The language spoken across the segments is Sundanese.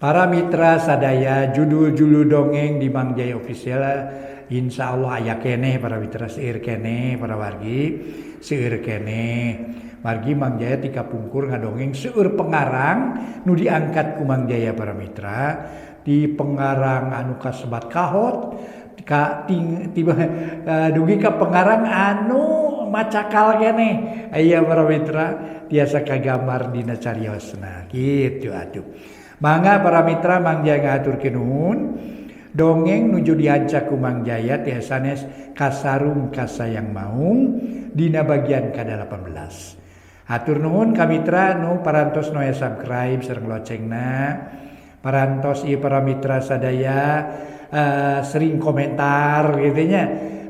Para mitra sadaya judul-judul dongeng di Mang Jaya Official insya Allah aya keneh para mitra seueur keneh para wargi seueur keneh margi Mang Jaya tika pungkur ngadongeng seueur pengarang nu diangkat ku Mang Jaya para mitra di pengarang anu kasebat kahot dugi ka pengarang anu macakal keneh aya para mitra tiasa kagambar dina cariosna kitu atuh. Mangga para mitra Mang Jaya ngaturkeun nuhun dongeng nuju diancak ku Mang Jaya tiasa sanes kasarung kasayang maung dina bagian ke-18. Hatur nuhun ka mitra nu parantos noe subscribe sareng locengna. Parantos ieu para mitra sadaya sering komentar gitu nya.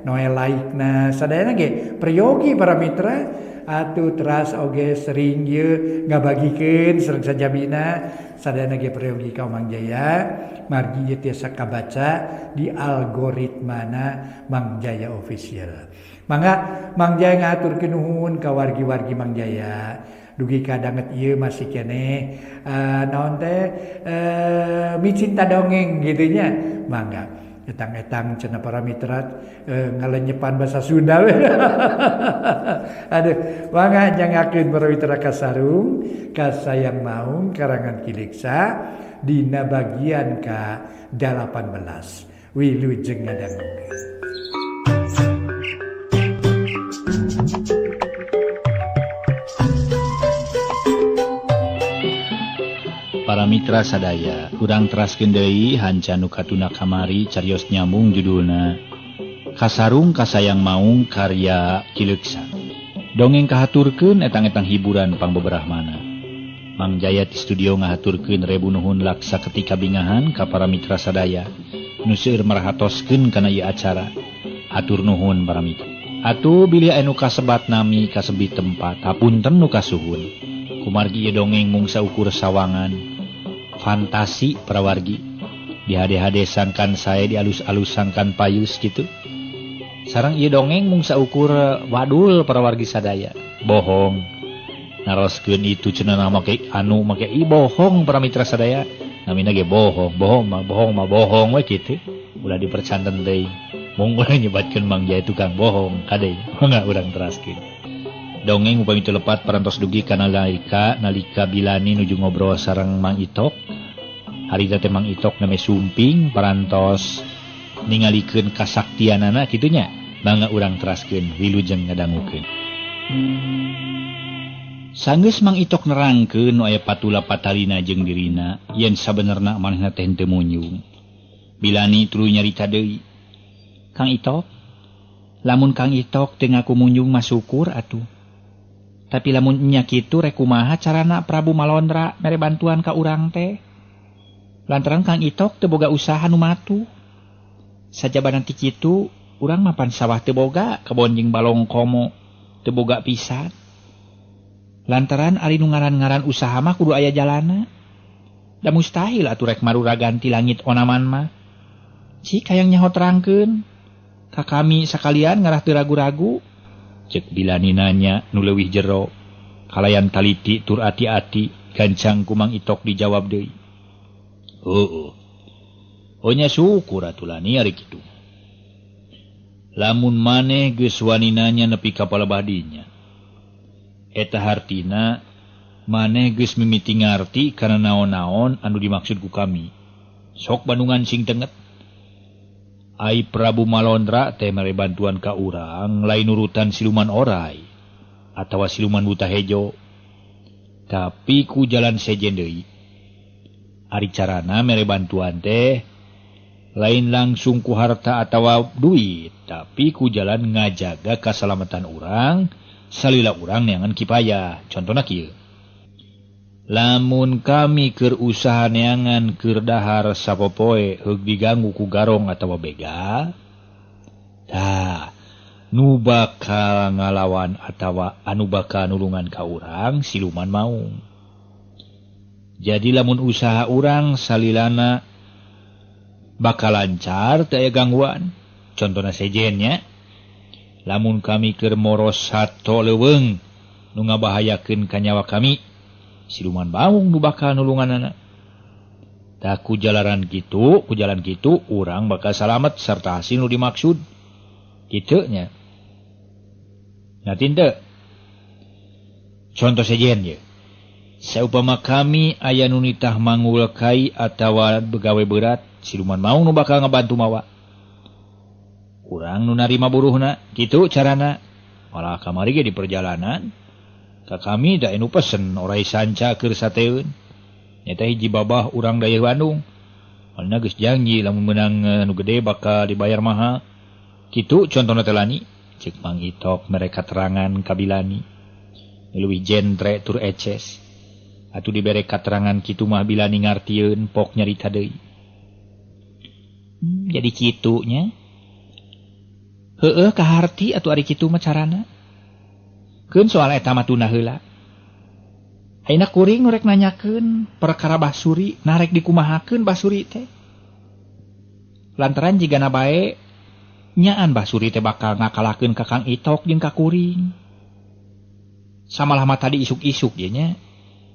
Noe like-na sadayana ge prayogi para mitra atuh teras oge sering ieu ngabagikeun sareng sajabina sadayana ge prayogi ka Mang Jaya margi ieu tiasa kabaca di algoritmana Mang Jaya Official. Mangga Mang Jaya ngaturkeun nuhun ka wargi-wargi Mang Jaya dugi kadanget ieu masih keneh naon teh micin dongeng gitu nya. Mangga etang-etang cenah para mitra ngalenyepan bahasa Sunda. Aduh, mangga jangakeun para mitra kasarung kasayang maung karangan Kiliksa dina bagian ke-18. Wilujeng ngadangukeun. Para mitra sadaya, kurang teraskeun deui hanca nu katuna kamari carios nyambung judulna Kasarung Kasayang Maung karya Kiliksa. Dongeng kahaturkeun etang-etang hiburan pangbeberahmana. Mang Jaya ti studio ngahaturkeun rebu nuhun laksa ketika bingahan ka para mitra sadaya nu seueur marahatoskeun kana ieu acara. Hatur nuhun para mitra. Atuh bilih anu kasebat nami kasebih tempat, hapunten nu kasuhun. Kumargi ieu dongeng mung saukur sawangan. Fantasi para wargi dihade-hade sangkan saya dialus-alus sangkan payus gitu sarang ieu dongeng mung saukur wadul para wargi sadaya bohong naroskeun itu cenah make anu make bohong para mitra sadaya namina ge bohong bohong we kitu ulah dipercanten deui mung ulah nyebatkeun Mang Jaya tukang bohong kade mangga urang teraskeun. Dongeng upami telepat parantos dugi kana nalika Bilani nuju ngobrol sareng Mang Itok. Harita teh Mang Itok name sumping parantos ningalikeun kasaktianana kitu nya. Mangga urang teraskeun wilujeng ngadangukeun. Sanggeus Mang Itok nerangkeun nu aya patula patalina jeung dirina yen sabenerna manehna teh henteu munyung. Bilani tuluy nyarita deui. Kang Itok, lamun Kang Itok teu ngaku munyung mah syukur atuh. Tapi lamun nya kitu rek kumaha carana Prabu Malondra mere bantuan ka urang teh? Lantaran Kang Itok teu boga usaha nu matu. Sajaban ti kitu, urang mapan sawah teu boga, kebon jeung balongkomo teu boga pisan. Lantaran ari nu ngaran-ngaran usaha mah kudu aya jalana. Da mustahil atuh rek marura ganti langit onaman mah. Cik hayang nyaho terangkeun ka kami sakalian ngarah teu ragu-ragu. Cek Bilani nanya nu leuwih jero kalayan taliti tur ati-ati gancang ku Mang Itok dijawab deui. Nya syukur atulani ari kitu. Lamun maneh geus wani nanya nepi ka palebah dinya. Eta hartina maneh geus mimiti ngarti kana naon-naon anu dimaksud ku kami. Sok bandungan sing tenget. Ai Prabu Malondra teh mere bantuan ka urang lain urutan siluman orai atawa siluman buta hejo. Tapi ku jalan sejen deui. Ari carana mere bantuan teh lain langsung ku harta atawa duit, tapi ku jalan ngajaga kasalamatan urang salila urang neangan kipayah. Contona kieu. Lamun kami keur usaha neangan keur dahar sapopoe heug diganggu ku garong atawa begal, tah nu bakal ngalawan atawa anu bakal nulungan ka urang siluman maung. Jadi lamun usaha urang salilana bakal lancar teu aya gangguan. Contona sejen nya, lamun kami keur moros sato leuweung nu ngabahayakeun ka nyawa kami, siluman maung nu bakal nulunganana. ku jalan gitu urang bakal salamet serta hasil nu dimaksud kitu nya. Nah tinte contoh sejen ye, saupama kami aya nu nitah mangulkai atawa begawe berat, siluman maung nu bakal ngabantu mawa. Urang nu narima buruhna, kitu carana. Malah kamari ge di perjalanan, ka kami da anu pesen orai sanca keur sateun. Nyata hiji babah urang daya Bandung. Malna geus janji lamun meunang nu gede bakal dibayar mahal. Kitu contona telani, ceuk Mang Itok mereka terangan kabilani. Leuwih jentre tur eces. Atuh dibere katerangan kitu mah bilani ngartieun pok nyarita deui. Jadi kitu nya. Heueuh kaharti atuh ari kitu mah carana. Keun soal eta mah tuna heula. Ayeuna kuring nu rek nanyakeun perkara Basuri, narek dikumahakeun Basuri teh. Lantaran jigana bae nyaan Basuri teh bakal ngakalakeun ka Kang Itok jeung ka kuring. Samalah mah tadi isuk-isuk ye nya.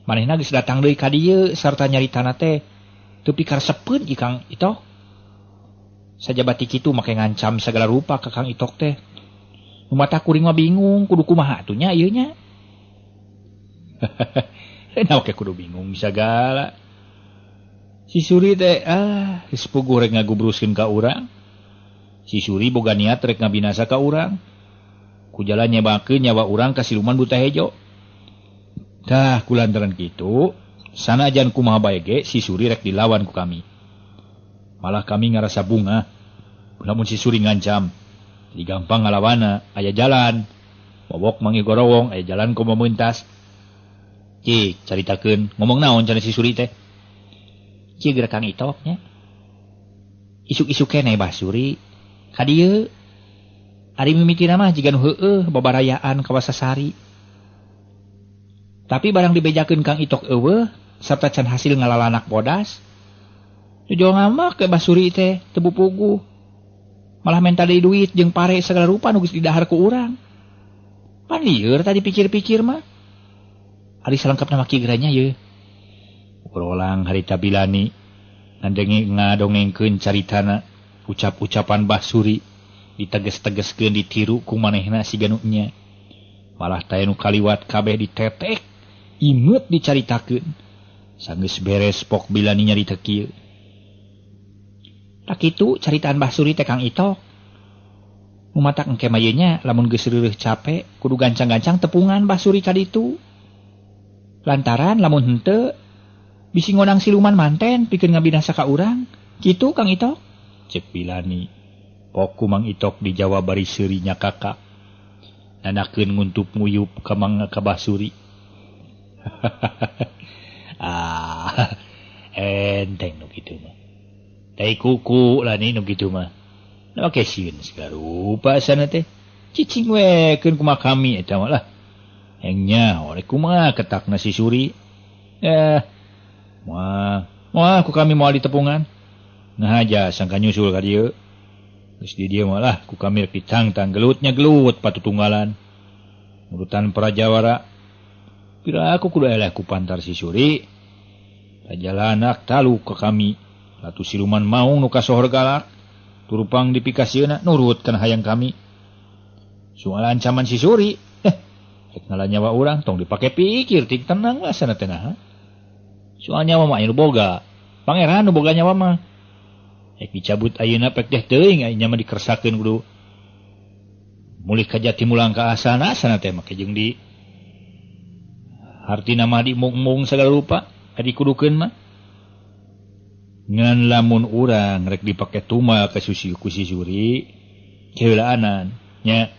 Manehna geus datang deui ka dieu sarta nyaritana teh teu pikaresepeun ieu Kang Itok. Sajabati kitu make ngancam sagala rupa ka Kang Itok teh. Nu mata kuring mah bingung kudu kumaha atuh nya ieu nya. Nah oke kudu bingung sagala. Si Suri teh geus puguh rek ngagubruskeun ka urang. Si Suri boga niat rek ngabinasa ka urang. Ku jalan nyebakeun nyawa urang ka siluman buta hejo. Dah kulantaran kitu, sanajan kumaha bae ge si Suri rek dilawan ku kami. Malah kami ngarasa bunga. Lamun si Suri ngancam, jadi gampang ngalawana, aya jalan. Bobok mangi gorowong, aya jalan komo meuntas. Cik, caritakeun, ngomong naon cenah si Suri teh? Cik geura Kang Itok nya. Isuk-isuk keneh Basuri. Ka dieu ari mimitina mah jiga nu heueuh babarayaan ka Wasasari. Tapi barang dibejakeun Kang Itok eueuh sarta can hasil ngalalanak bodas. Tujuan ngama ke Basuri teh teu puguh. Malah minta deui duit jeung pare segala rupa nu geus didahar ku urang. Pan lieur tadi pikir-pikir mah. Ari salengkapna mah kieu geranya ye. Ulang harita bilani ngandengi ngadongengkeun caritana ucap-ucapan Basuri diteges-tegeskeun ditiru ku manehna siga nu nya. Malah taya nu kaliwat kabeh ditetek, imeut dicaritakeun. Sanggeus beres pok bilani nyarita kieu. Tak kitu caritaan Basuri teh Kang Itok. Nu matak engke mah ieu nya lamun geus reureuh capek kudu gancang-gancang tepungan Basuri ka ditu. Lantaran lamun henteu bisi ngonang siluman manten pikeun ngabinasa ka urang. Kitu Kang Itok. Cek bilani. Pok ku Mang Itok dijawab bari seuri nya kakak. Nanakeun nguntup nguyup ka Basuri. Enteng nu kitu mah. Tai kuku lah ni nu kitu mah. Na make sieun segala rupa sana teh. Cicing we keun kumaha kami eta mah lah. Engnya oleh kumaha ketakna si Suri. Moal ku kami moal ditepungan. Nah aja sangka nyusul ka dieu. Geus di dieu mah lah ku kami rek ditangtang gelutnya gelut patutunggalan. Urutan prajawara. Pira aku kudu eleh ku pantar si Suri. Tajalanak talu ka kami. Latu siluman maung nu kasohor galak. Turupang dipikasieuna nurut kana hayang kami. Soal ancaman si Suri. Rek ngalah nyawa urang tong dipake pikir ting tenang lah sana teh nah. Soal nyawa mah anu boga. Pangeran nu boga nyawa mah. Rek dicabut ayeuna pek teh teuing aya mah dikeresakeun kudu. Mulih ka jati mulang ka asana sana teh make jeung di hartina mah dimung-mung sagala rupa adi kudukeun mah. Ngan lamun urang rek dipake tumal ka ku si Suri keulaanan nya.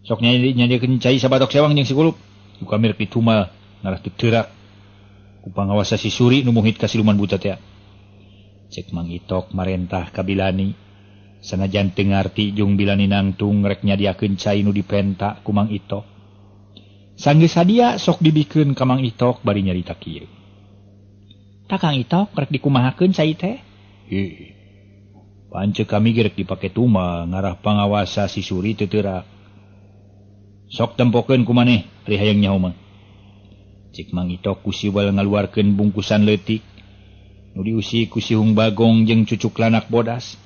Sok nyadikeun cai sabatok sewang jeung sikulup. Ku kami rek ditumal ngarah teurak ku pangawasa si Suri nu muhit ka siluman buta teh. Cek Mang Itok marentah ka bilani. Sanajan teu ngarti jeung bilani nangtung rek nyadiakeun cai nu dipenta ku Mang Itok. Sanggeus sadia sok dibikeun ka Mang Itok bari nyarita kieu. Tak Kang Itok rek dikumahakeun cai teh? Panceuk kami ge rek dipake tumal ngarah pangawasa si Suri teu teurak. Sok tempokeun ku maneh ari hayang nyaho mah. Cik Mang Itok ku siwal ngaluarkeun bungkusan leutik nu diusi ku Sihung Bagong jeung cucuk lanak bodas.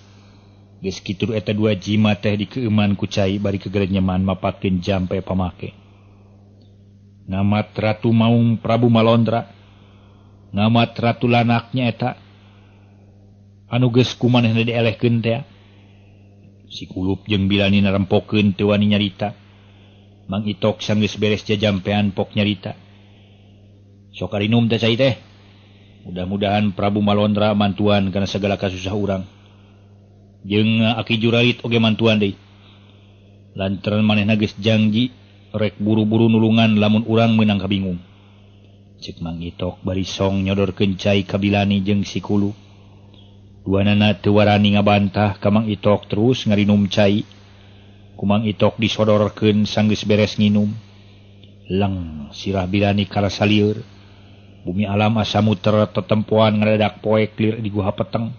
Geus kitu eta dua jimat teh dikeuman ku cai bari kegerenyeman mapakeun jampe pamake. Ngamat Ratu Maung Prabu Malondra, ngamat ratu lanaknya eta anu geus kumanehna dielehkeun teh. Si Kulup jeung Bilani narempokeun teu wani nyarita. Mang Itok sanggeus beres jajampean pok nyarita. Sok arinum teh cai teh. Mudah-mudahan Prabu Malondra mantuan kana segala kasusah urang. Jeung Aki Juralit oge mantuan deui. Lantaran manehna geus janji rek buru-buru nulungan lamun urang meunang kabingung. Cek Mang Itok bari song nyodorkeun cai ka Bilani jeung si Kulup. Duanana teu warani ngabantah ka Mang Itok terus ngarinum cai. Ku Mang Itok disodorkeun sanggeus beres nginum. Leng sirah Bilani karasa lieur. Bumi alam asa muter tetempoan ngadadak poek lir di guha peteng.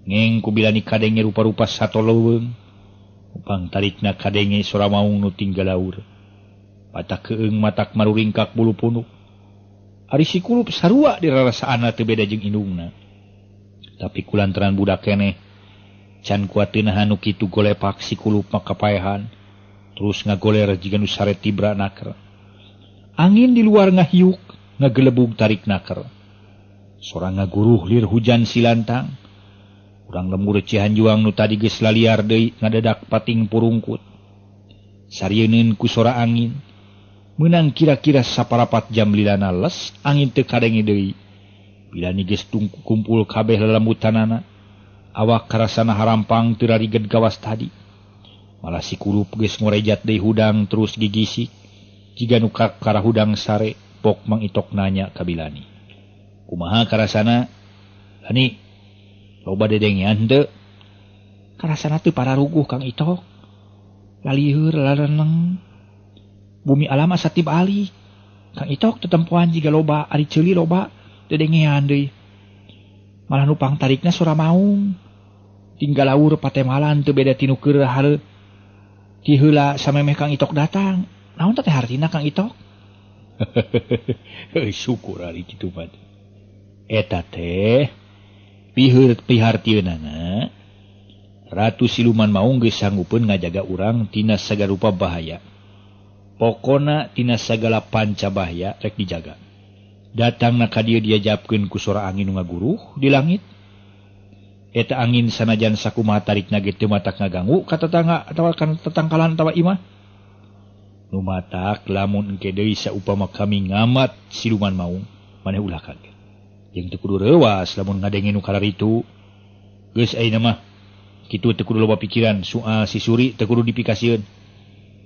Ngeng ku Bilani kadenge rupa-rupa sato leuweung. Upang tarikna kadenge sora maung nu tinggal laur. Patak keung matak maruringkak bulu punuk. Ari si Kulup sarua di rarasaanna teu beda jeung indungna. Tapi kulantaran budak keneh can kuat teu nahan nu kitu golepak si Kulup makapaehan. Terus ngagoler jiga nu sare tibra naker. Angin di luar ngahiuk ngagelebug tarik naker. Sora ngaguruh lir hujan silantang. Urang lembur Cihanjuang nu tadi geus laliar deui ngadadak pating purungkut. Sarieun ku sora angin. Meunang kira-kira saparapat jam lilana les angin teu kadenge deui. Bilani geus kumpul kabeh lelembutanana. Awak karasana harampang teu rariged gawas tadi. Malah si Kulup geus ngorejat deui hudang terus gigisik. Jiga nu kara hudang sare pok Mang Itok nanya ka Bilani. Kumaha karasana? Lani loba dedengean teu? Karasana teu pararuguh Kang Itok. Lalieur lareneng. Bumi alam asa tibalik. Kang Itok tetempoan jiga loba ari ceuli loba dedengean deui. Malah nupang tarikna sora maung. Tinggal laur patemalan teu beda tinu keur hareup. Ti heula samemeh Kang Itok datang. Naon teh hartina Kang Itok? Syukur ari kitu mah. Eta teh pihartieunana Ratu Siluman Maung geus sanggupeun ngajaga urang tina sagarupa bahaya. Pokona tina sagala panca bahaya rek dijaga. Datangna ka dieu diajabkeun ku sora angin nu ngaguruh di langit. Eta angin sanajan sakumaha tarikna ge teu matak ngaganggu ka tetangga atawa kana tetangkalan atawa imah. Nu matak lamun engke deui saupama kami ngamat Siluman Maung maneh ulah kaget. Jeung teu kudu reuwas lamun ngadenge nu kalaritu. Geus ayeuna mah kitu teu kudu loba pikiran, soal si Suri teu kudu dipikasieun.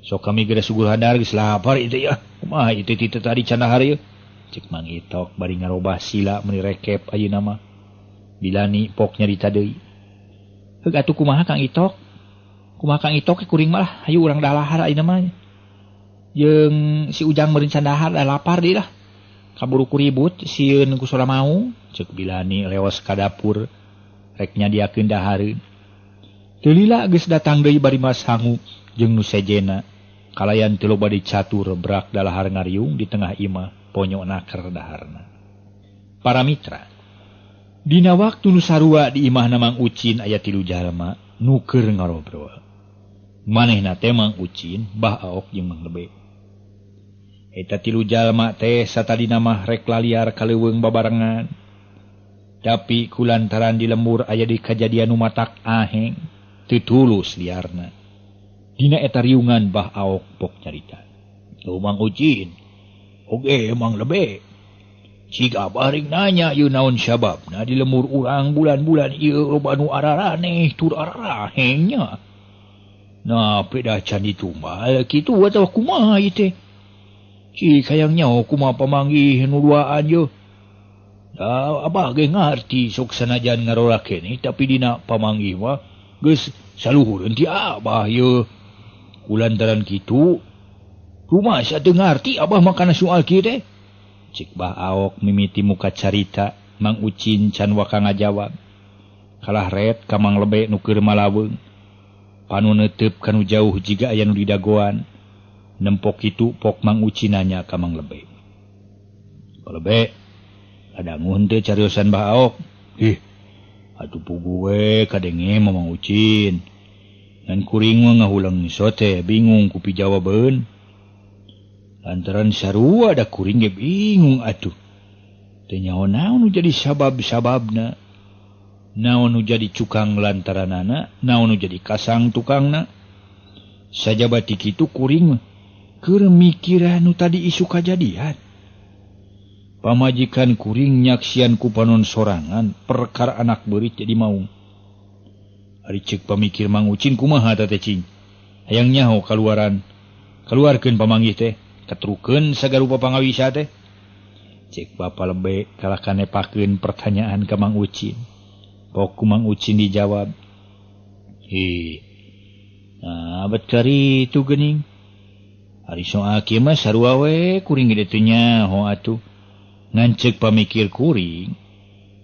Sok kami geus suguh handar geus lapar ieu ya. Kumaha ieu teh tadi candahar ieu? Cek Mang Itok bari ngarobah sila meuni rekep ayeuna mah. Bilani pok nyarita deui. Heug atuh kumaha Kang Itok? Kumaha Kang Itok kuring mah hayu urang dalahar ayeuna mah. Jeung si Ujang meureun candahar da lapar deui lah. Kaburu ku ribut sieun ku sora maung. Cek Bilani leos ka dapur rek nyadiakeun dahareun. Teu lila geus datang deui bari Mas Hangu jeung nu sejena. Kalayan teu loba dicatur berak dalahar ngariung di tengah imah ponyo naker daharna. Para mitra, dina waktu nu sarua di imahna Mang Ucin aya 3 jalma nu keur ngarobrol. Manehna teh Mang Ucin, Bah Aok jeung Mang Lebe. Eta 3 jalma teh satadina mah rek laliar kaleuweung babarengan. Tapi kulantaran di lembur aya di kajadian nu matak aheng, teu tulus liarna. Dina eta riungan Bah Aok pok carita. Tuh Mang Ucin, oge Mang Lebe. Cika baring nanya ieu naon sababna di lembur urang bulan-bulan ieu loba nu araraneh tur ararahengnya. Nah, peda can ditumbal kitu atawa kumaha ieu teh? Cik hayang nyaho kumaha pamanggih nu duaan yeuh. Da abah ge ngarti sok sanajan ngarola keneh tapi dina pamanggih mah geus saluhureun ti abah yeuh. Kulantaran kitu kumaha teu ngarti abah mah kana soal kieu teh? Cik Bah Aok mimiti muka carita. Mang Ucin can waka ngajawab. Kalah ret ka Mang Lebe nu keur malaweung. Panu neuteup kanu jauh jiga aya nu didagoan. Nempok kitu pok Mang Ucin nanya ka Mang Lebe. Lebe, ada ngunte cariosan Baok. Atuh pugu we kadenge Mamang Ucin. Ngan kuring mah ngahulang sote bingung kupi jawaban. Lantaran sarua ada kuring ge bingung atuh. Teu nyaho naon nu jadi sabab-sababna. Naon nu jadi cukang lantaranana, naon nu jadi kasang tukangna. Sajabati kitu kuring mah keur mikiran nu tadi isu kajadian. Pamajikan kuring nyaksian ku panon sorangan perkara anak beurit jadi maung. Ari ceuk pamikir Mang Ucin kumaha teh cing. Hayang nyaho kaluarkeun pamanggih teh, katrukeun sagarupa pangawisa teh. Cek Bapa Lebe kalahkan nepakeun pertanyaan ka Mang Ucin. Pok ku Mang Ucin dijawab. Bet kari itu geuning. Ari soal kieu mah sarua we kuring ge teu nyaho atuh. Ngan ceuk pamikir kuring,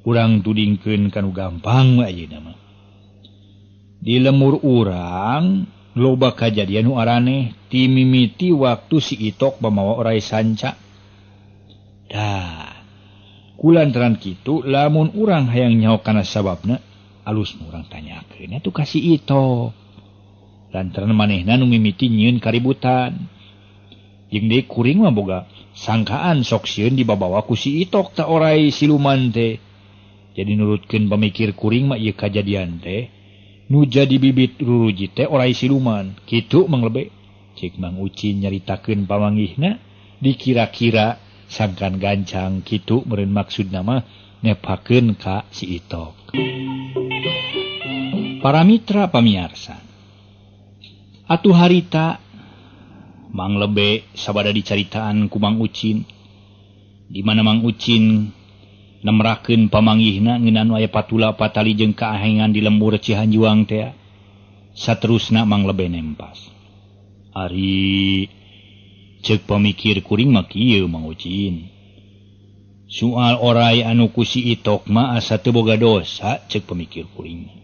urang tudingkeun kanu gampang we ayeuna mah. Di lemur urang loba kajadian nu araneh ti mimiti waktu si Itok pamawa orai sanca. Kulantaran kitu lamun urang hayang nyaho kana sababna, alus urang tanyakeun atuh ka si Itok. Lantaran manehna nu mimiti nyieun kaributan. Jeung deui kuring mah boga sangkaan sok sieun dibabawa ku si Itok ta orai siluman teh. Jadi nurutkeun pamikir kuring mah ieu kajadian teh nu jadi bibit ruruji teh orai siluman. Kitu Mang Lebe. Cek Mang Ucin nyaritakeun pamanggihna dikira-kira sangkan gancang kitu meureun maksudna mah nepakeun ka si Itok. Para mitra pamiarsa. Atuh harita Mang Lebe sabada dicaritaan ku Mang Ucin. Di mana Mang Ucin nemrakeun pamanggihna ngeunaan aya patula patali jeung kaahengan di lembur Cihanjuang teh. Saterusna Mang Lebe nempas. Ari ceuk pamikir kuring mah kieu Mang Ucin. Soal orai anu ku si Itok mah asa teu boga dosa ceuk pamikir kuring.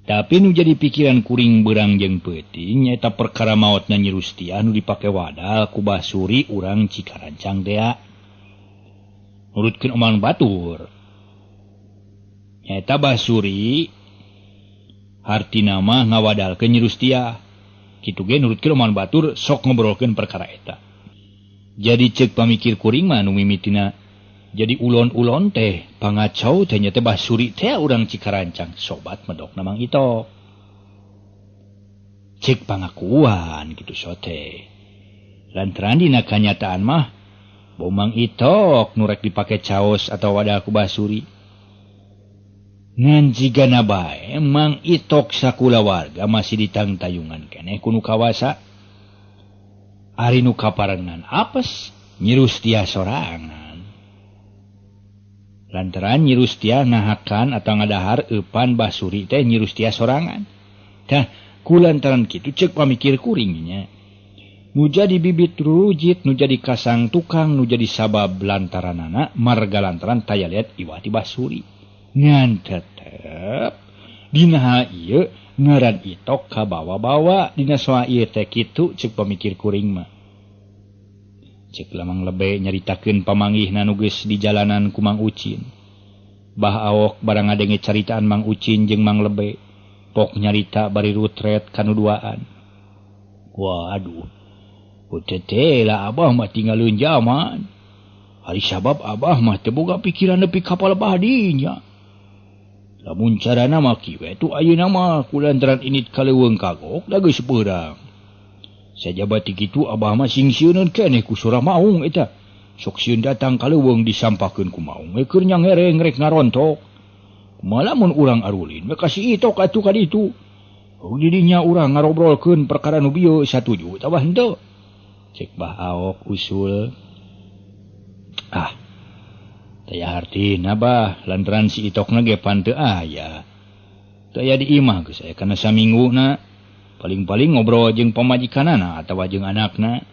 Tapi nu jadi pikiran kuring beurang jeung peuting nyaeta perkara maotna Nyi Rustia nu dipake wadal ku basuri urang Cikarancang teh. Nurutkeun omongan batur. Nyaeta basuri hartina mah ngawadalkeun Nyi Rustia. Kitu ge nurutkeun omongan batur sok ngobrolkeun perkara eta. Jadi ceuk pamikir kuring mah nu mimitina jadi ulon-ulon teh pangacau teh nya teh basuri teh urang Cikarancang sobat medokna Mang Itok. Ceuk pangakuan kitu sote. Lantaran dina kanyataan mah bau Mang Itok nu rek dipake caos atau wadah ku basuri. Ngan jigana bae Mang Itok sakulawarga masih ditangtayungan keneh ku nu kawasa. Ari nu kaparengan apes Nyi Rustia sorangan. Lantaran Nyi Rustia ngahakan atau ngadahar eupan basuri teh Nyi Rustia sorangan. Tah kulantaran kitu ceuk pamikir kuringnya. Nu jadi bibit rurujit, nu jadi kasang tukang, nu jadi sabab lantaranana marga lantaran taya liat iwati basuri. Ngan tetep dina hal ieu ngaran Itok kabawa-bawa dina soal ieu teh kitu ceuk pamikir kuring mah. Ceuk Mang Lebe nyaritakeun pamanggihna nu geus di jalanan ku Mang Ucin. Bah awok barang ngadenge caritaan Mang Ucin jeung Mang Lebe. Pok nyarita bari rutret kanu duaan. Waduh. Utete lah abah mah tinggalin zaman. Hari sabab abah mah teu boga pikiran nepi ka palebah dinya. Lamun carana mah kieu tu ayeuna mah kulantaran init kaleuweung kagok da geus peurang. Sajabati kitu abah mah sing sieuneun keneh ku surah maung eta. Sok sieun datang kaleuweung disampakeun ku maung keur nyangereng rek ngarontok. Kumaha lamun urang arulin we kasih Itok atuh ka ditu. Di dinya urang ngarobrolkeun perkara nu bieu satuju tah henteu. Cek Bah Awok usul. Taya hartina bah lantaran si Itokna ge pan teu aya. Teu aya di imah geus aya kana samingguna. Paling-paling ngobrol jeung pamajikanana atawa jeung anakna.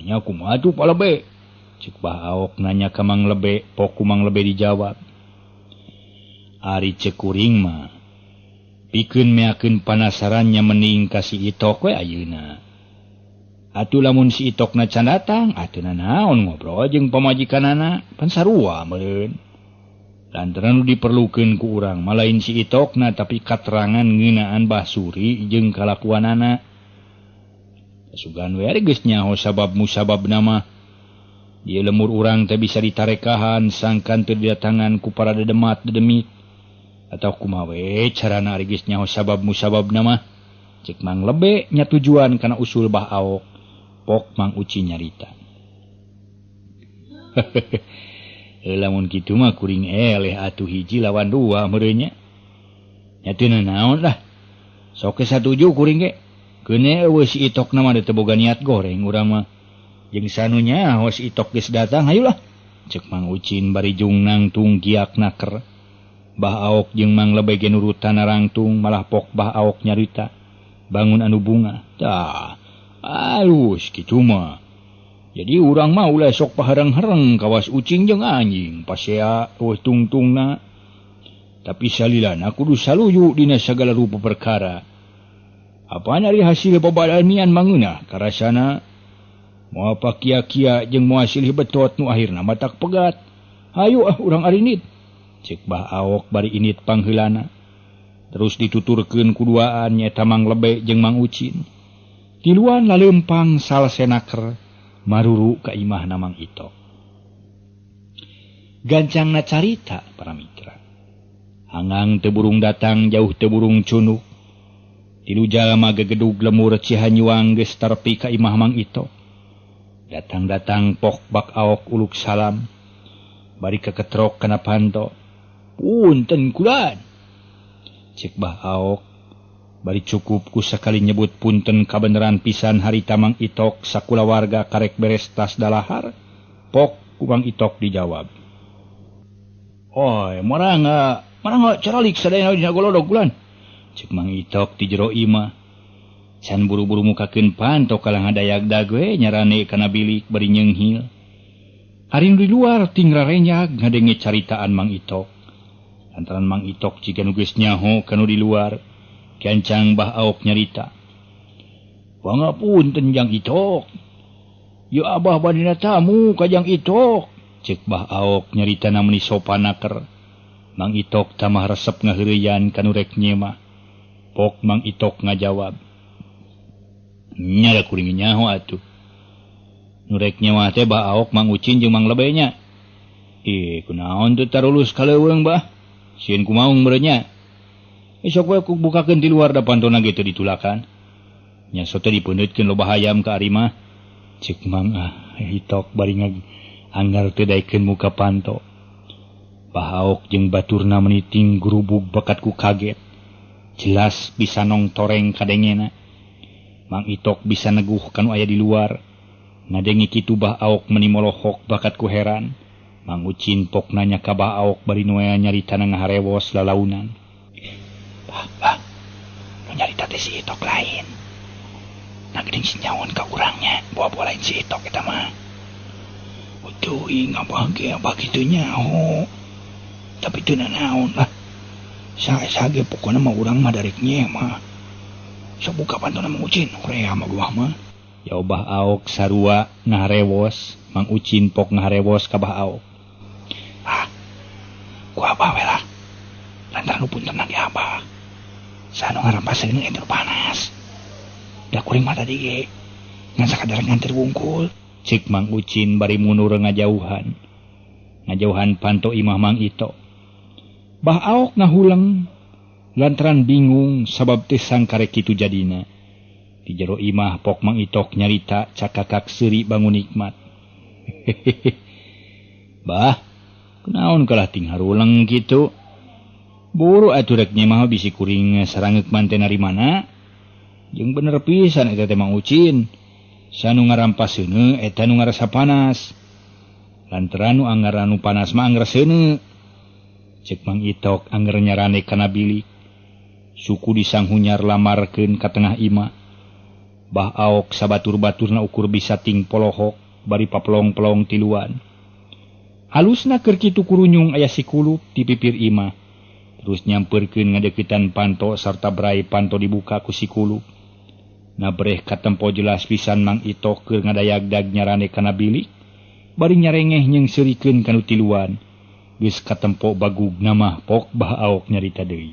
Nya kumaha tuh Pak Lebe? Cek Bah Awok nanya ka Mang Lebe, pok ku Mang Lebe dijawab. Ari ceuk kuring mah pikeun meakeun panasarannya mending ka si Itok we ayeuna. Atuh lamun si Itokna can datang, atuh naon ngobrol jeung pamajikanana pan sarua meureun. Lantaran diperlukeun ku urang malain si Itokna tapi katerangan ngeunaan Bah Suri jeung kalakuanana. Sugan we ari geus nyaho sabab musababna mah. Ieu lemur urang teh bisa ditarekahan sangkan teu didatangan ku para dedemat-dedemit. Atau kumaha we carana ari geus nyaho sabab musababna mah. Cek Mang Lebe nya tujuan kana usul Bah Aok. Pok Mang Uci nyarita. Lamun kitu mah kuring eleh atuh hiji lawan dua meureun nya. Nya teu naon lah. Sok satuju kuring ge. Keune eueuh si Itokna mah teu boga niat goreng urang mah. Jeung sanunya hos Itok geus datang hayulah. Cek Mang Ucin bari jung nangtung giak naker. Bah Aok jeung Mang Lebe ge nurutan narangtung malah pok Bah Aok nyarita. Bangun anu bunga. Tah. Alus kitu mah. Jadi urang mah ulah sok pahareng-hareng kawas ucing jeung anjing pasea eueuh tungtungna. Tapi salilana kudu saluyu dina sagala rupa perkara. Apaan ari hasil babadamian mangeunah karasana moal pakia-kia jeung moal silih betot nu akhirna matak pegat. Hayu urang arinit. Cek Bah Aok bari init pangheulana. Terus dituturkeun kuduaan nyaeta Mang Lebe jeung Mang Ucin. Tiluan laleumpang salsenaker maruru ka imahna Mang Itok. Gancangna carita para mitra. Hangang teu burung datang jauh teu burung cunuk. Tilu jalma gegedug lemur Cihanyuang geus tarpi ka imah Mang Itok. Datang-datang pok Bak Aok uluk salam. Bari keketrok kana panto. Punten kulan. Cek Bah Aok. Bari cukup ku sakali nyebut punten kabeneran pisan harita Mang Itok sakulawarga karek beres tas dalahar. Pok ku Mang Itok dijawab. Oi, marangga caralik sadayana dina golodog bulan. Cek Mang Itok di jero imah. Can buru-buru mukakeun panto kalang hadayag dagwe nyarane kana bilik bari nyeunghil. Ari di luar ting rarenyag ngadenge caritaan Mang Itok. Lantaran Mang Itok jika nu geus nyaho kanu di luar. Gancang Bah Aok nyarita. Pangapunten Jang Itok. Yu abah badina tamu ka Jang Itok. Cek Bah Aok nyarita namani sopanaker. Mang Itok tamah resep ngaheureuyan kanu rek nyemah. Pok Mang Itok ngajawab. Nya da kuring nyaho atuh. Nu rek nyemah teh Bah Aok Mang Ucin jeung Mang Lebe nya. Kunaon teu tarulus kaleuweung Bah? Sieun kumaung meureun nya. Esok we bukakeun di luar da pantona ge teu ditulakan. Nya sote dipeundeutkeun loba hayam ka ari mah. Cek Mang Itok bari anggar teu daekeun muka panto. Bah Aok jeung baturna meniting gurubug bakat ku kaget. Jelas bisa nong toreng kadengena. Mang Itok bisa neguh kanu aya di luar. Ngadengi kitu Bah Aok meni molohok bakat ku heran. Mang Ucin pok nanya ka Bah Aok bari nu aya nyarita ngaharewos lalaunan. Bah, nu nyarita teh si Itok lain. Nagedeng si nyaon ka urangnya, bawa-bawa lain si Itok eta mah. Utuh ngabah ge abah kitu nyaho. Tapi teu naon lah. Sae-sae pokona mah urang mah darek nyemah. Sok buka pantona Mang Ucin, horea mah gua mah. Ya Bah Aok sarua ngaharewos, Mang Ucin pok ngaharewos ka Bah Aok. Ku abah we lah. Lantaran punten lagi abah. Sanu ngarampaseun endur panas. Da kuring mah tadi ge ngan sakadar nganter wungkul. Cik Mang Ucin bari mundur ngajauhan. Ngajauhan panto imah Mang Itok. Bah Aok ngahuleng lantaran bingung sabab teh sangkare kitu jadina. Di jero imah pok Mang Itok nyarita cakakak seuri bangun nikmat. Bah, kunaon kalah ting haruleng kitu? Buru atuh rek nyemah bisi kuring sarangeuk manten ari mana? Jeung bener pisan eta teh Mang Ucin. Sanu ngarampaseun eta nu ngarasa panas. Lantaran nu anggar anu panas mah anggar seuneu. Cek Mang Itok anggar nyarane kana bilik. Suku disanghunyar lamarkeun ka tengah imah. Bah Aok sabatur-baturna ukur bisa ting polohok bari papelong-pelong tiluan. Halusna keur kitu kurunyung aya si kulup di pipir imah. Terus nyamperkeun ngadeukeutan panto sarta brai panto dibuka ku si kulup. Nabreh katempo jelas pisan Mang Itok keur ngadayagdag nyarane kana bilik, bari nyarengeh nyeng serikeun kanu tiluan. Geus katempo bagug mah pok bah aok nyarita deui.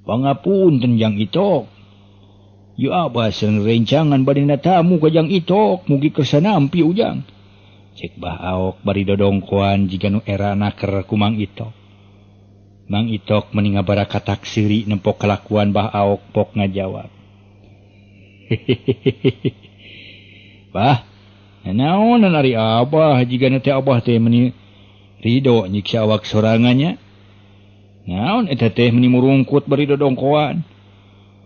Pangapunten Jang Itok. Yu abah seueur rencangan bade natamu ka Jang Itok, mugi kersanampi ujang. Cek bah aok bari dodongkoan jiga nu era naker ku Mang Itok. Mang Itok meuni ngabarakat taksiri nempok kelakuan bah aok pok ngajawab. Bah, naonan ari abah jiga teh abah teh meuni ridho nyiksa awak sorangannya. Naon eta teh meuni murungkut bari dodongkoan.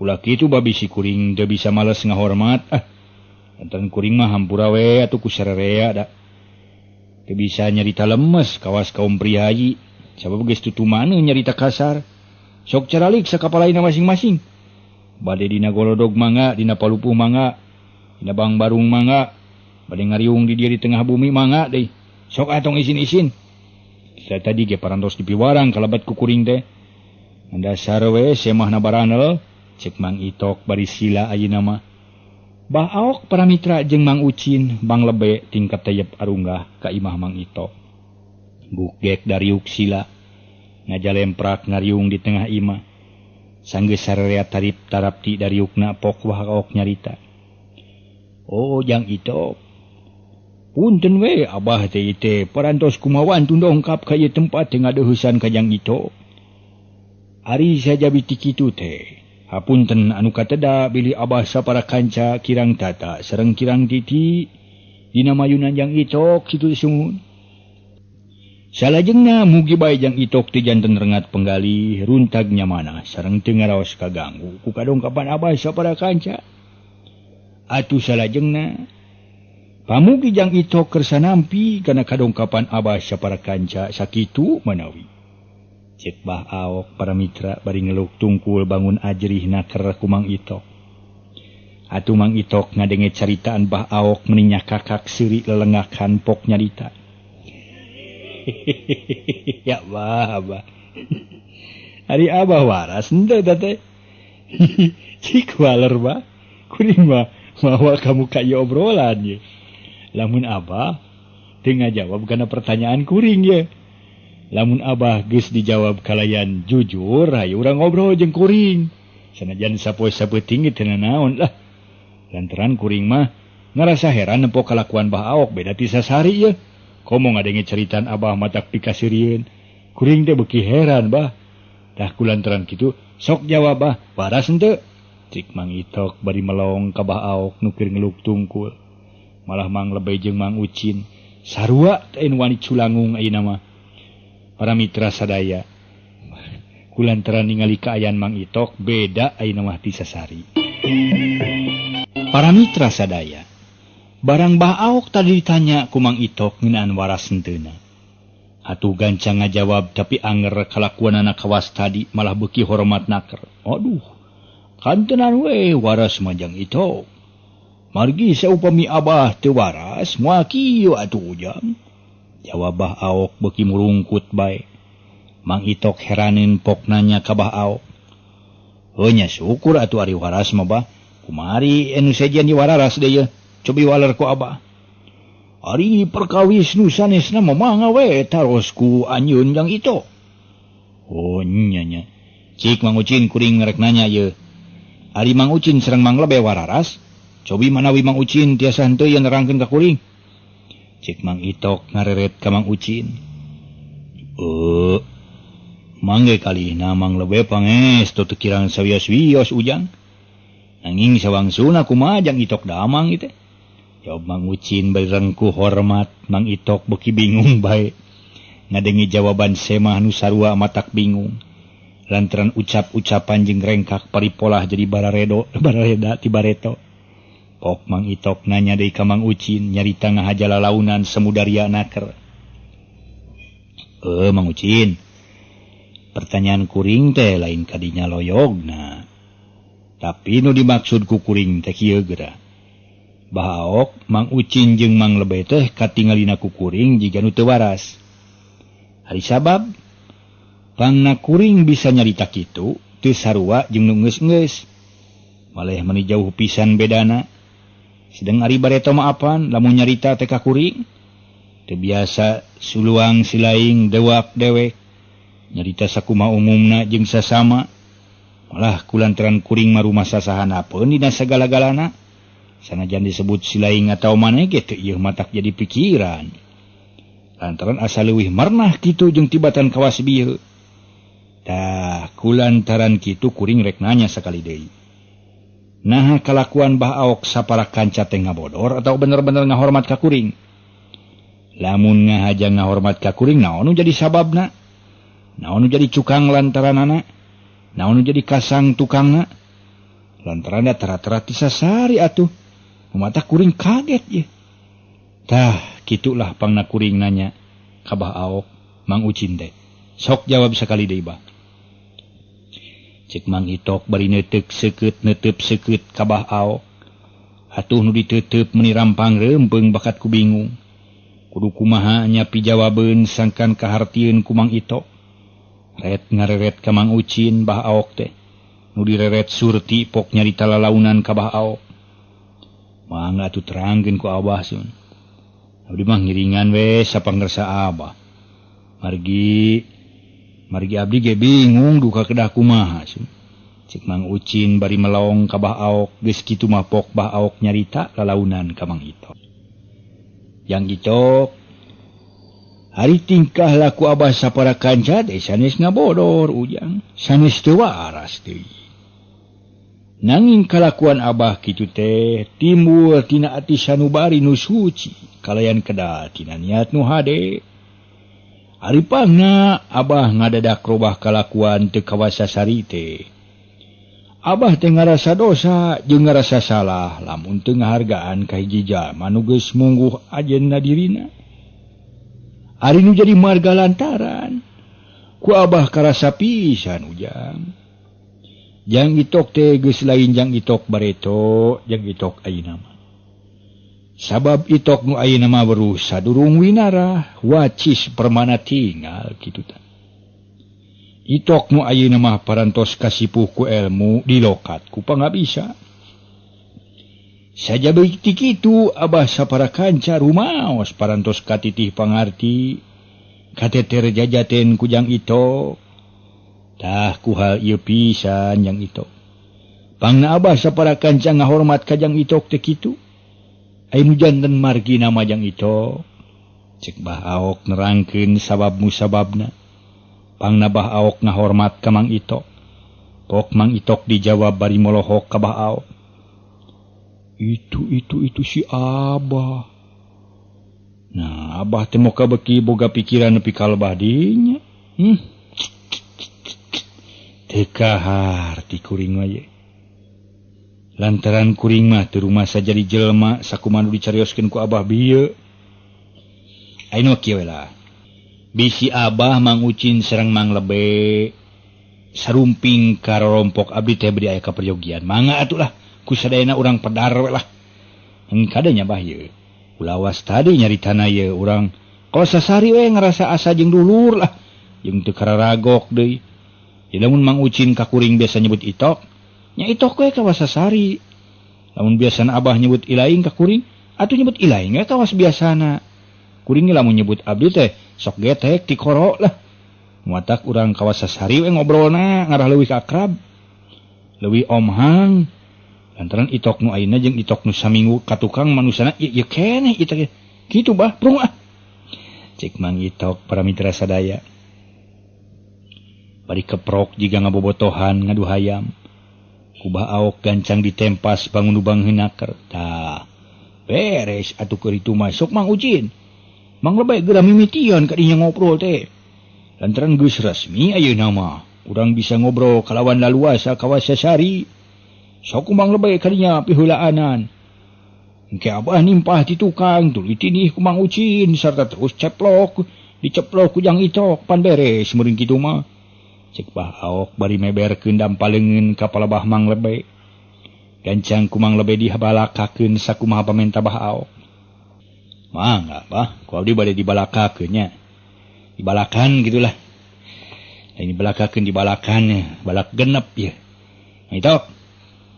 Ulah kitu babisi kuring teu bisa males ngahormat. Lantaran kuring mah hampura we atuh ku sararea da. Teu bisa nyarita lemes kawas kaum priayi. Sabab geus tutumaneun nyarita kasar. Sok caralik sakapalaina masing-masing. Bade dina golodog mangga, dina palupuh mangga, dina bang barung mangga, bade ngariung di dia di tengah bumi mangga deui. Sok atong isin-isin. Saya tadi ge parantos dipiwarang kalabat ku kuring teh. Dasar we semahna baranel, cek Mang Itok bari sila ayeuna mah. Bah aok para mitra jeung Mang Ucin, Bang Lebe tingkat tayep arunggah ka imah Mang Itok. Bukgek dariuk sila, ngajalemprak ngariung di tengah imah. Sanggeus sarerea tarip tarapti dariukna pok wah aok nyarita. Oh Jang Itok. Punten we abah teh teh parantos kumawan tundongkap ka ieu tempat teh ngadeuheusan ka Jang Itok. Ari sajabi ti kitu teh. Hapunten anu kateda bilih abah sapara kanca kirang tata sareng kirang titi dina mayunan Jang Itok kitu sungun. Salajengna mugi bae Jang Itok teh janten rengat penggalih runtag nyamana sareng teu ngaraos kaganggu ku kadongkapan abah sapara kanca. Atuh salajengna pamugi Jang Itok kersanampi kana kadongkapan abah sapara kanca sakitu manawi. Cek bah aok para mitra bari ngeluk tungkul bangun ajrih naker ku Mang Itok. Atuh Mang Itok ngadenge caritaan bah aok meuni kakak seuri lelengakan pok nyarita. Ya abah. Ari abah waras henteu teh. Cik waler bah. Kuring mah mawa kamu ka ieu obrolan ye. Lamun abah teu ngajawab kana pertanyaan kuring ye. Lamun abah geus dijawab kalayan jujur, hayu urang ngobrol jeung kuring. Sanajan sapoe sapeuting teu naon lah. Lantaran kuring mah ngarasa heran nempo kalakuan bah aok beda ti sasari ye. Komo ngadenge ceritaan abah matak pikasirieun. Kuring teh beuki heran bah. Tah kulantaran kitu sok jawab bah, waras henteu? Cik Mang Itok bari melong ka bah aok nu keur ngeluk tungkul. Malah Mang Lebe jeung Mang Ucin sarua teh anu wani culangung ayeuna mah. Para mitra sadaya. Kulantaran ningali kaayaan Mang Itok beda ayeuna mah ti sasari. Para mitra sadaya. Barang bah aok tadi ditanya ku Mang Itok ngeunaan waras henteuna. Atuh gancang ngajawab tapi anger kalakuanana kawas tadi malah beuki hormat naker. Aduh, kantenan we waras mah Jang Itok. Margi saupami abah teu waras, moal kieu atuh ujang. Jawab bah aok beuki murungkut bae. Mang Itok heraneun pok nanya ka bah aok. Heuh nya syukur atuh ari waras mah bah. Kumari anu sajian diwararas deui ye. Cobi waler ku abah. Ari perkawis nu sanesna mamangga we taros ku anyun Jang Itok. Oh nya. Cik Mang Ucin kuring ngarek nanya ye. Ari Mang Ucin sareng Mang Lebe wararas, cobi manawi Mang Ucin tiasa henteu yen nerangkeun ka kuring. Cik Mang Itok ngareret ka Mang Ucin. Mangge kalihna Mang Lebe pangestu teu kirang sawios-wios ujang. Nanging sawangsuna kumaha Jang Itok damang ieu teh. Jawab Mang Ucin bari rengkuh hormat. Mang Itok beuki bingung bae. Ngadengi jawaban semah nu sarua matak bingung. Lantaran ucap-ucapan jeung rengkak paripolah jadi barareda ti bareto. Pok Mang Itok nanya deui ka Mang Ucin nyarita ngahaja lalaunan semudaria naker. Mang Ucin. Pertanyaan kuring teh lain kadinya loyogna. Tapi nu dimaksud ku kuring teh kieu geura. Bah aok Mang Ucin jeung Mang Lebe teh katingalina ku kuring jiga nu teu waras. Ari sabab pangna kuring bisa nyarita kitu teu sarua jeung nu geus-geus. Malih meni jauh pisan bedana. Sedang ari bareto maafan lamun nyarita teh ka kuring. Teu biasa suluang silaing dewak dewek. Nyarita sakumaha umumna jeung sasama. Malah kulantaran kuring marumasa sahanapeun dina sagala-galana. Sanajan disebut silaing atau maneh ge teu ieu matak jadi pikiran. Lantaran asa leuwih marnah kitu jeung tibatan kawas bieu. Tah kulantaran kitu kuring rek nanya sakali deui. Nah kalakuan Bah Aok sapara kanca teh ngabodor atau bener-bener ngahormat ka kuring? Lamun ngahaja ngahormat ka kuring naon nu jadi sababna? Naon nu jadi cukang lantaranana? Naon nu jadi kasang tukangna? Lantaran tara-tara tisasari atuh. Mata kuring kaget ye. Tah kitulah pangna kuring nanya ka Bah Aok, Mang Ucin teh. Sok jawab sakali deui Bah. Cek Mang Itok bari neuteuk neuteep seukeut ka Bah Aok. Atuh nu diteuteep meuni rampang reumpeng bakat ku bingung. Kudu kumaha nyapi jawabeun sangkan kahartieun ku Mang Itok. Ret ngareret ka Mang Ucin Bah Aok teh. Nu direret surti pok nyarita lalaunan ka Bah Aok. Mangga atuh terangkeun ku Abah sun. Abdi mah ngiringan we sapangersa Abah. Margi abdi ge bingung duka kedah kumaha sun. Cek Mang Ucin bari melong ka Bah Aok geus kitu mah pok Bah Aok nyarita lalaunan ka Mang Itok. Yang Itok hari tingkah laku Abah sapara kanca teh sanes ngabodor ujang, sanes teu waras deui. Nanging kalakuan Abah kitu teh timbul tina ati sanubari nu suci, kalayan kedah tina niat nu hade. Ari pangna Abah ngadadak robah kalakuan teu kawasa sari teh. Abah teh ngarasa dosa jeung ngarasa salah lamun teu ngahargaan ka hiji jalma nu geus mungguh ajenna dirina. Ari nu jadi marga lantaran ku Abah karasa pisan ujang. Jang Itok teh geus lain Jang Itok bareto, Jang Itok ayeuna mah. Sabab Itok nu ayeuna mah berusaha durung winara, wacis permana tinggal kitu tah. Itok nu ayeuna mah parantos kasipuh ku ilmu dilokat ku pangabisa. Saja beuk ti kitu Abah sapara kanca rumaos parantos katitih pangarti kateter jajaten ku Jang Itok. Tah ku hal ieu pisan Jang Itok. Pangna Abah sapara kanca ngahormat ka Jang Itok teh kitu. Anu janten margi nama Jang Itok. Cek Bah Aok nerangkeun sabab-musababna. Pangna Bah Aok ngahormat ka Mang Itok. Pok Mang Itok dijawab bari molohok ka Bah Aok. Itu si Abah. Nah, Abah teh moka beki boga pikiran nepi ka lebah dinya. Tekahar ti kuring mah ye. Lantaran kuring mah teu rumasa jadi jelema sakumaha nu dicarioskeun ku Abah bieu. Ayeuna kieu lah. Bisi Abah Mang Ucin sareng Mang Lebe sarumping ka rorompok abdi teh beri aya ka perjogian. Mangga atuh lah ku sadayana urang pedar we lah. Engke kadenya Bah ye. Ulawas tadi nyaritana ye urang kolosasari we ngarasa asa jeung dulur lah. Jeung teu kararagok deui. Lamun Mang Ucin ka kuring biasa nyebut Itok, nya Itok we kawasasari. Lamun biasana Abah nyebut ilaing ka kuring, atuh nyebut ilaing we kawas biasana. Kuring lamun nyebut abdi teh sok getek ti koro lah. Muatak urang kawasasari we ngobrolna ngarah leuwih akrab. Leuwih omhang. Lantaran Itok nu ayeuna jeung Itok nu saminggu ka tukang manusana ieu keneh Itok. Kitu Bah, prung ah. Cek Mang Itok para mitra sadaya. Bari keprok jiga ngabobotohan ngadu hayam. Ku Bah Aok gancang ditempas bangun ubang heunaker. Tah, beres atuh keur itu mah sok Mang Ucin. Mang Lebe geura mimitian ka dinya ngobrol teh. Lantaran geus resmi ayeuna mah urang bisa ngobrol kalawan laluasa kawasasari. Sok Mang Lebe ka dinya piheulaanan. Engke Abah nimpah ti tukang tuluy tinih ku Mang Ucin sarta terus diceplok ku Jang Itok pan beres meureun kitu mah. Cek Bah Aok bari meberkeun dampaleungeun ka palebah Mang Lebe. Gancang ku Mang Lebe dibalakakeun sakumaha pamenta Bah Aok. Mangga Bah, ku abdi bade dibalakakeun nya. Dibalakan gitulah. Ini balakakeun dibalakan balak genep ya. Itok.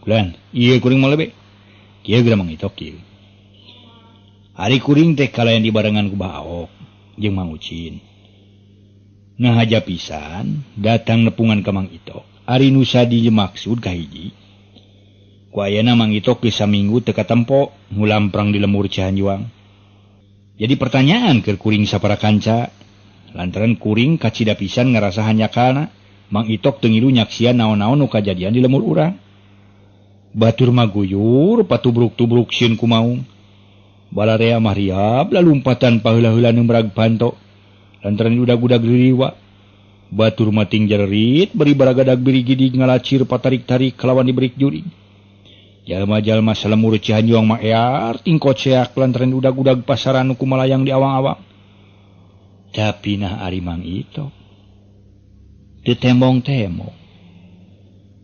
Kulan, iya kuring mah lebe. Kieu geura Mang Itok kieu. Ari kuring teh kalayan dibarengan ku Baok jeung Mang Ucin. Ngahaja pisan datang nepungan ka Mang Itok. Ari nu sadi maksud ka hiji. Ku ayeuna Mang Itok geus saminggu teu katempo ngulamprang di lemur Cihanjuang. Jadi pertanyaan keur kuring sapara kanca, lantaran kuring kacida pisan ngarasa hanyakalna Mang Itok teu ngilu nyaksian naon-naon nu kajadian di lemur urang. Batur maguyur patubruk-tubruk sieun kumaung. Balarea mah riab lalumpatan paheula-heula nembrag panto. Lantaran udag-udag ririwa. Batur mah ting jarerit beri baragadag biri-gidig ngalacir patarik-tarik kalawan dibrik juring. Jalma-jalma salemur Cihanjuang mah ear tingkot seak lantaran udag-udag pasaran nu kumalayang di awang-awang. Tapi nah ari Mang Itok teu tembong-tembong.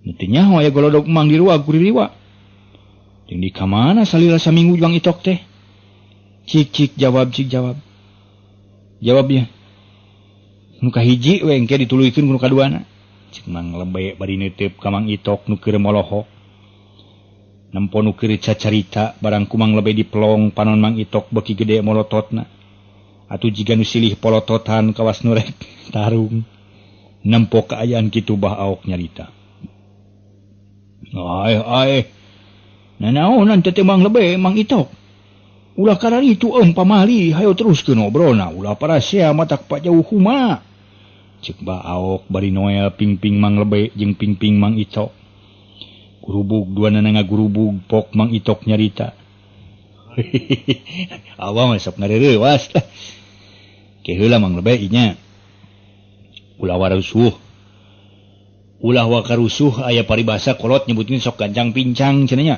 Teu nyaho aya golodog mang di ruag ku ririwa. Jeung di kamana salila saminggu Mang Itok teh? Cik jawab. Jawabnya. Nu kahiji we engke dituluykeun ku nu kaduana. Cik Mang Lebe bari neuteup ka Mang Itok nu keur molohok. Nempo nu keur cacarita barang ku Mang Lebe dipelong panon Mang Itok beuki gede molototna. Atuh jiga nu silih polototan kawas nu rek tarung. Nempo kaayaan kitu Baok nyarita. Ai. Nanaonan teh Mang Lebe Mang Itok. Ulah karari itu pamali hayo teruskeun obrolna ulah parasea matak pak jauh huma. Cek Baok bari noel pingping Mang Lebe jeung pingping Mang Itok. Gurubug duana ngagurubug pok Mang Itok nyarita. Awam sok ngareureuwas. Ke heula Mang Lebe inya. Ulah warusuh. Ulah wakarusuh aya paribasa kolot nyebutkeun sok gancang pincang cenah nya.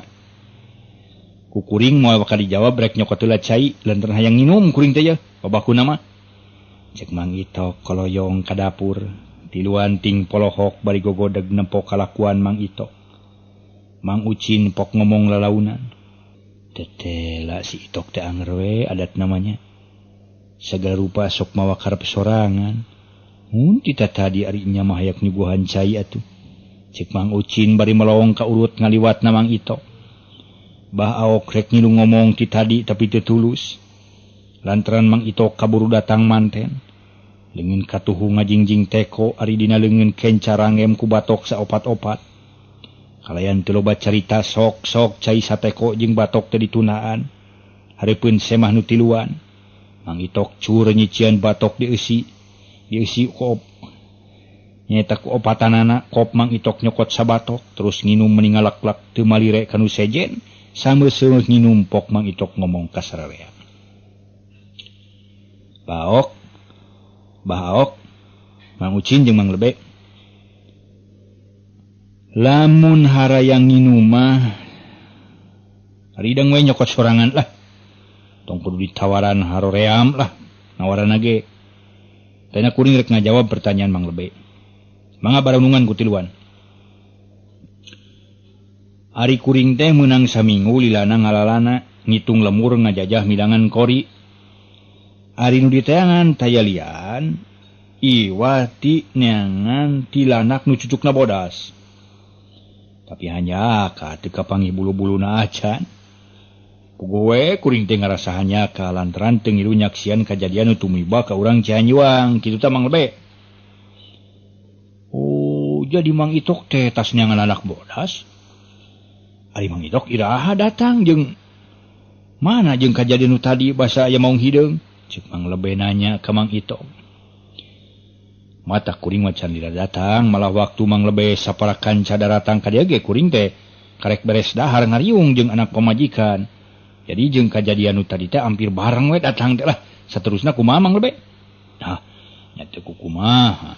Ku kuring moal bakal dijawab rek nyokot heula cai lantaran hayang nginum kuring teh ya babakuna mah. Cek Mang Itok koloyong ka dapur tiluan ting polohok bari gogodeg nempo kalakuan Mang Itok. Mang Ucin pok ngomong lalaunan. Tetela si Itok teh anger we adat namanya. Segala rupa sok mawa karep sorangan. Mun kita tadi ari nya mah hayak nyuguhan cai atuh. Cek Mang Ucin bari melong ka urut ngaliwatna Mang Itok. Baok rek ngilu ngomong ti tadi tapi teu tulus. Lantaran Mang Itok kaburu datang manten. Leungeun katuhu ngajingjing teko ari dina leungeun kenca rangem ku batok saopat-opat. Kalayan teu loba carita sok-sok cai sateko jeung batok teh ditunaan. Hareupeun semah nu tiluan. Mang Itok cur nyician batok dieusi kop. Nyata ku opatanana kop Mang Itok nyokot sabatok terus nginum meningalak-lak teu malire kanu sejen. Sambil seueuh nginum pok Mang Itok ngomong ka sarerea. Baok, Mang Ucin jeung Mang Lebe. Lamun harayang nginum mah haridang we nyokot sorangan lah. Tong kudu ditawaran haroream lah, nawaran ge. Tanya kuring rek ngajawab pertanyaan Mang Lebe. Mangga barenungan ku tiluan. Ari kuring teh meunang saminggu lilana ngalalana ngitung lemur ngajajah midangan kori. Ari nu diteangan tayalian iwati neangan tilanak nu cucukna bodas. Tapi hanya ka teu kapanggih bulu-buluna acan. Pugowe kuring teh ngarasa hanya ka lantaran teu ngilu nyaksian kajadian nu tumiba ka urang Cihanjuang kitu teh Mang Lebe. Oh, jadi Mang Itok teh tas neangan anak bodas. Ari Mang Itok iraha datang jeung mana jeung kajadian nu tadi basa aya maung hideung. Cek Mang Lebe nanya ka Mang Itok. Mata kuring macan dira datang malah waktu Mang Lebe saparakan cadaratang ka dieu ge kuring teh karek beres dahar ngariung jeung anak pamajikan. Jadi jeung kajadian nu tadi teh hampir bareng we datang teh lah. Saterusna kumaha Mang Lebe? Nah, nya teu kumaha.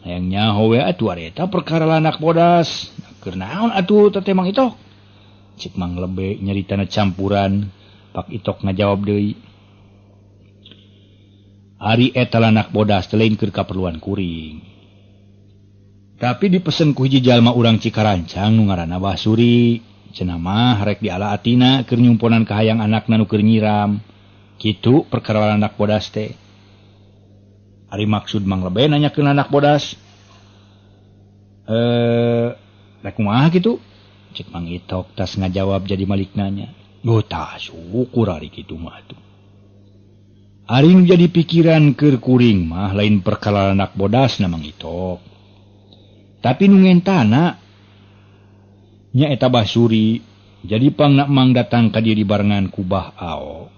Hayang nyaho we atuh ari eta perkara anak bodas. Keur naon atuh teh Mang Itok? Cik Mang Lebe nyaritana campuran. Pak Itok ngajawab deui. Ari eta anak bodas teh lain keur kaperluan kuring. Tapi dipesen ku hiji jalma urang Cikarancang nu ngaranna Basuri. Cenah mah rek diala atina keur nyumponan ka hayang anakna nu keur nyiram. Kitu perkara anak bodas teh. Ari maksud Mang Lebe nanyakeun anak bodas. Rek kumaha kitu? Cek Mang Itok tas ngajawab jadi malik nanya. Tah syukur ari kitu mah tuh. Ari nu jadi pikiran keur kuring mah lain perkara anak bodas na Mang Itok. Tapi nu ngentana nya eta Basuri jadi pangna Mang datang ka dieu dibarengan ku Bah Ao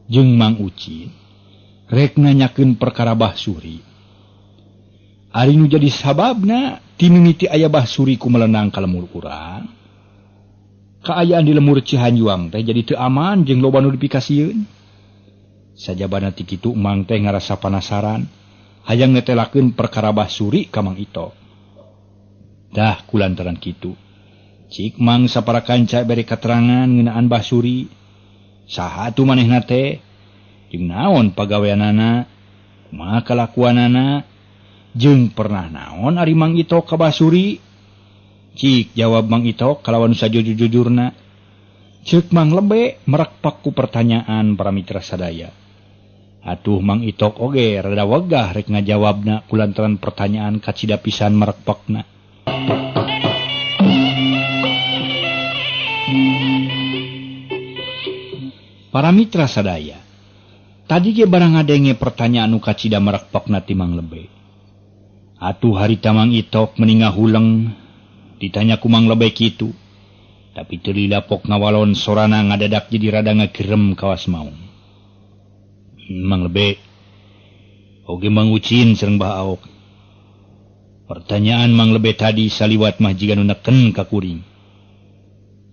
jeung Mang Ucin rek nanyakeun perkara Basuri. Ari nu jadi sababna ti mimiti aya Basuri ku melenang ka lemur urang. Kaayaan di lemur Cihanjuang teh jadi teu aman jeung loba nu dipikasieun. Sajabana ti kitu Mang teh ngarasa penasaran hayang netelakeun perkara Basuri ka Mang Itok. Dah kulantaran kitu cik Mang sapara kanca bere katerangan ngeunaan Basuri saha atuh manehna teh jeung naon pagaweanana kumaha kalakuanana jeung pernah naon ari Mang Itok ka Basuri. Cik jawab Mang Itok kalawan sajujur-jujurna. Ceuk Mang Lebe merekpak ku pertanyaan para mitra sadaya. Atuh Mang Itok oge rada wegah rek ngajawabna kulantaran pertanyaan kacida pisan merekpakna. Para mitra sadaya, tadi ge barang ngadenge pertanyaan nu kacida merekpakna ti Mang Lebe. Atuh harita Mang Itok meninga huleng ditanya ku Mang Lebe kitu. Tapi teu lilapok ngawalon sorana ngadadak jadi rada ngagerem kawas maung. Mang Lebe oge Mang Ucin sareng Bah Aok. Pertanyaan Mang Lebe tadi saliwat mah jiga nu neken ka kuring.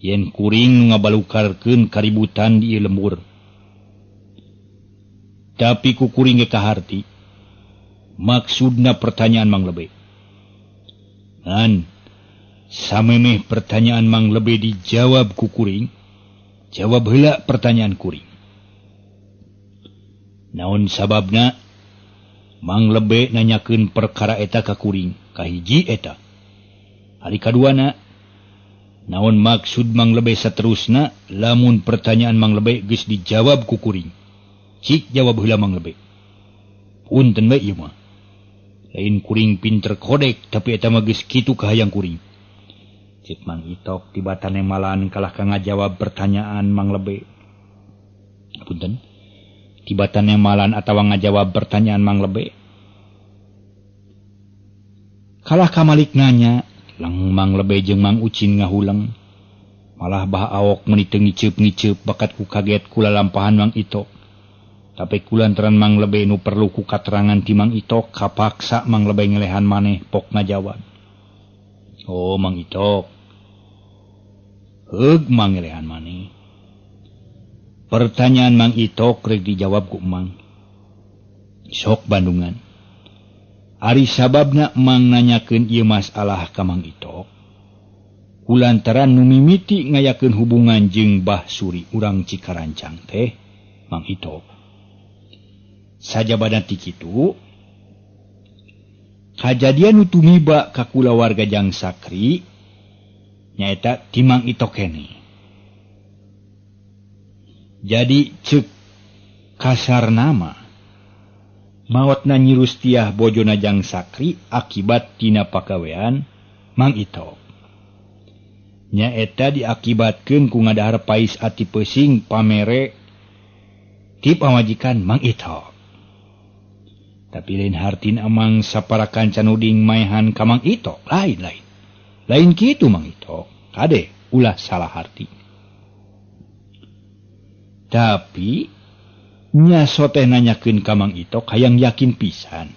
Yen kuring ngabalukarkeun kaributan di ieu lembur. Tapi ku kuring ge kaharti maksudna pertanyaan Mang Lebe. Ngan samemeh pertanyaan Mang Lebe dijawab ku kuring, jawab heula pertanyaan kuring. Naon sababna Mang Lebe nanyakeun perkara eta ka kuring? Kahiji eta. Ari kaduana, naon maksud Mang Lebe saterusna lamun pertanyaan Mang Lebe geus dijawab ku kuring? Cik jawab heula Mang Lebe. Punten we ieu mah. Lain kuring pinter kodek tapi eta mah geus kitu kahayang kuring. Cik Mang Itok tibatan emalan kalah ka ngajawab pertanyaan Mang Lebe. Punten. Tibatan emalan atawa ngajawab pertanyaan Mang Lebe. Kalah kamalik nanya, lang Mang Lebe jeung Mang Ucin ngahuleng. Malah Bah Aok meuni teu ngiceup-ngiceup bakat ku kaget kula lampahan Mang Itok. Tapi kulantaran Mang Lebe nu perlu ku katerangan ti Mang Itok kapaksa Mang Lebe ngelehan maneh pok ngajawab. Oh Mang Itok. Heug Mang ngelehan maneh. Pertanyaan Mang Itok rek dijawab ku Mang. Sok Bandungan. Ari sababna Mang nanyakeun ieu masalah ka Mang Itok. Kulantaran nu mimiti ngayakeun hubungan jeung Basuri urang Cikarancang teh Mang Itok. Sajabana ti kitu kajadian nu tumiba ka kulawarga Jang Sakri nyaeta ti Mang Itok keneh. Jadi ceuk kasarna mah maotna Nyi Rustiah bojona Jang Sakri akibat tina pagawean Mang Itok. Nyaeta diakibatkeun ku ngadahar pais ati peusing pamere ti pamajikan Mang Itok. Tapi lain hartin amang sapara kanca nuding maehan ka Mang Itok, lain kitu Mang Itok. Kade ulah salah harti. Tapi nya soteh nanyakeun ka Mang Itok hayang yakin pisan.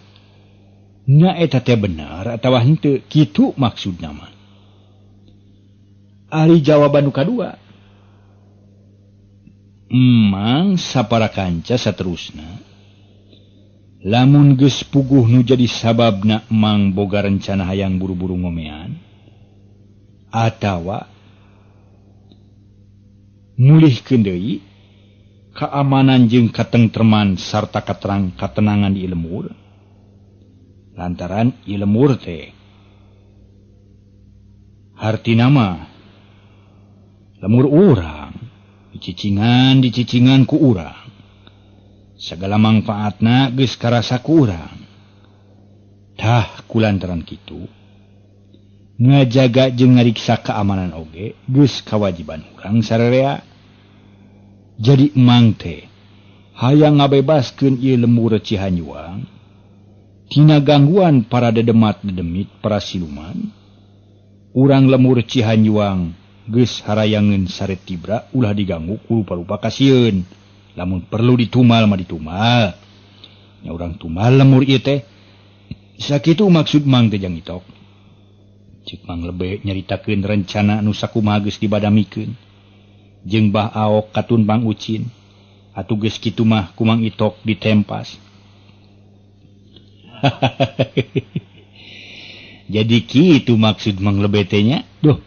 Nya eta teh bener atawa henteu kitu maksudna mah. Ari jawaban nu kadua. Emang sapara kanca saterusna. Lamun geus puguh nu jadi sababna Mang boga rencana hayang buru-buru ngomean atawa mulihkeun deui keamanan jeung katengtreman sarta katenangan di lemur. Lantaran ieu lemur teh hartina mah lemur urang, dicicingan ku urang. Segala manfaatna geus karasa ku urang. Tah kulantaran kitu ngajaga jeung ngariksa keamanan oge geus kawajiban urang sararea. Jadi emang teh hayang ngabebaskeun ieu lembur Cihanjuang tina gangguan para dedemat-dedemit para siluman. Urang lembur Cihanjuang geus harayangeun sare tibra ulah diganggu ku rupa-rupa kasieun. Lamun perlu ditumal mah ditumal. Nya urang tumal lembur ieu teh sakitu maksud Mang teh jang itok. Ceuk Mang Lebe nyaritakeun rencana anu sakumaha geus dibadamikeun. Jeung Bah Aok katun Bang Ucin. Atuh geus kitu mah ku Mang Itok ditempas. Jadi kitu maksud Mang Lebe teh nya. Duh.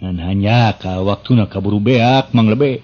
Nan hanya ka waktuna kaburu beak Mang Lebe.